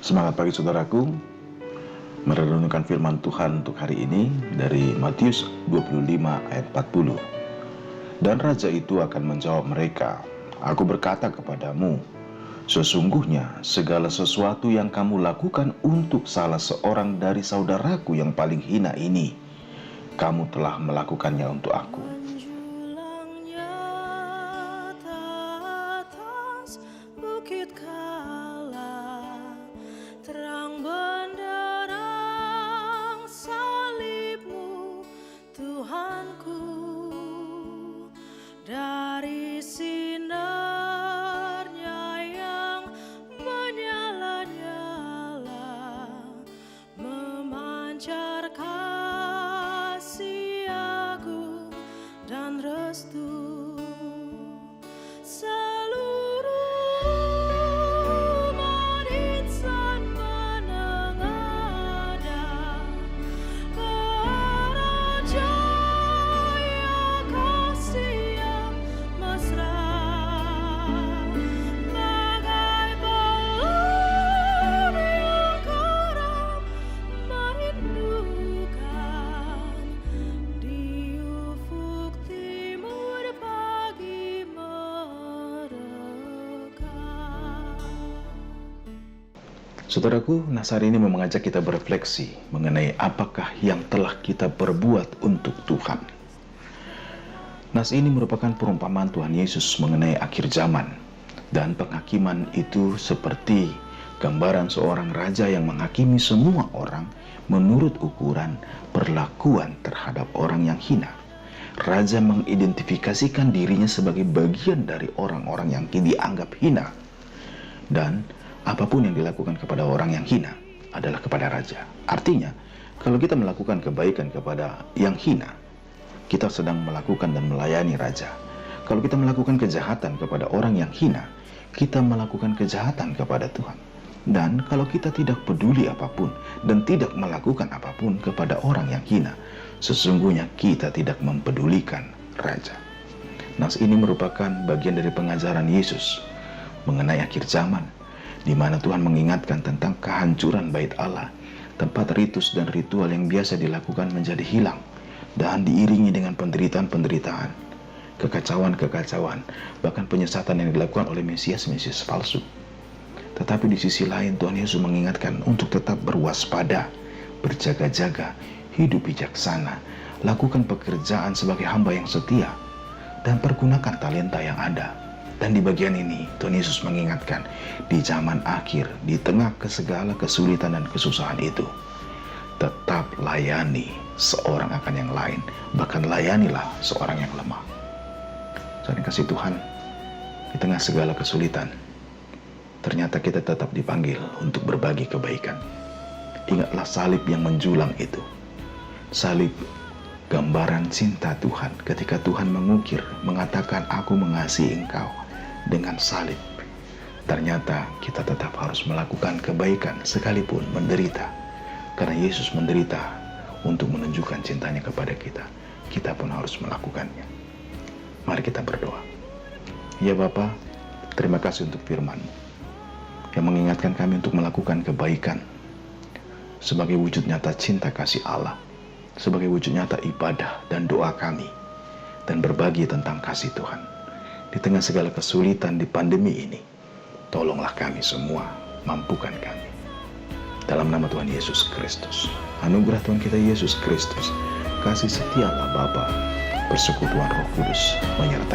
Semangat pagi saudaraku, merenungkan firman Tuhan untuk hari ini dari Matius 25 ayat 40. Dan raja itu akan menjawab mereka, "Aku berkata kepadamu, sesungguhnya segala sesuatu yang kamu lakukan untuk salah seorang dari saudaraku yang paling hina ini, kamu telah melakukannya untuk aku." Menjulangnya atas bukit Kala, terang benderang salibmu, Tuhanku. Dari sinarnya yang menyala-nyala, memancar kasih agung dan restu. Seluruh umat insan menengadah ke Raja yang kasih yang mesra, bagai peluru yang karam merindukan di ufuk timur pagi merekah. Saudaraku, nas hari ini mengajak kita berefleksi mengenai apakah yang telah kita perbuat untuk Tuhan. Nas ini merupakan perumpamaan Tuhan Yesus mengenai akhir zaman, dan penghakiman itu seperti gambaran seorang raja yang menghakimi semua orang menurut ukuran perlakuan terhadap orang yang hina. Raja mengidentifikasikan dirinya sebagai bagian dari orang-orang yang dianggap hina, dan apapun yang dilakukan kepada orang yang hina adalah kepada raja. Artinya, kalau kita melakukan kebaikan kepada yang hina, kita sedang melakukan dan melayani raja. Kalau kita melakukan kejahatan kepada orang yang hina, kita melakukan kejahatan kepada Tuhan. Dan kalau kita tidak peduli apapun dan tidak melakukan apapun kepada orang yang hina, sesungguhnya kita tidak mempedulikan raja. Nas ini merupakan bagian dari pengajaran Yesus mengenai akhir zaman, di mana Tuhan mengingatkan tentang kehancuran bait Allah, tempat ritus dan ritual yang biasa dilakukan menjadi hilang, dan diiringi dengan penderitaan-penderitaan, kekacauan-kekacauan, bahkan penyesatan yang dilakukan oleh Mesias-Mesias palsu. Tetapi di sisi lain Tuhan Yesus mengingatkan untuk tetap berwaspada, berjaga-jaga, hidup bijaksana, lakukan pekerjaan sebagai hamba yang setia, dan pergunakan talenta yang ada. Dan di bagian ini Tuhan Yesus mengingatkan, di zaman akhir, di tengah segala kesulitan dan kesusahan itu, tetap layani seorang akan yang lain, bahkan layanilah seorang yang lemah. Saudara kasih Tuhan, di tengah segala kesulitan, ternyata kita tetap dipanggil untuk berbagi kebaikan. Ingatlah salib yang menjulang itu. Salib gambaran cinta Tuhan ketika Tuhan mengukir, mengatakan, "Aku mengasihi engkau," dengan salib. Ternyata kita tetap harus melakukan kebaikan sekalipun menderita, karena Yesus menderita untuk menunjukkan cintanya kepada kita. Kita pun harus melakukannya. Mari kita berdoa. Ya Bapa, terima kasih untuk firman-Mu yang mengingatkan kami untuk melakukan kebaikan sebagai wujud nyata cinta kasih Allah, sebagai wujud nyata ibadah dan doa kami, dan berbagi tentang kasih Tuhan. Di tengah segala kesulitan di pandemi ini, tolonglah kami semua, mampukan kami. Dalam nama Tuhan Yesus Kristus, anugerah Tuhan kita Yesus Kristus, kasih setia Allah Bapa, persekutuan Roh Kudus menyertai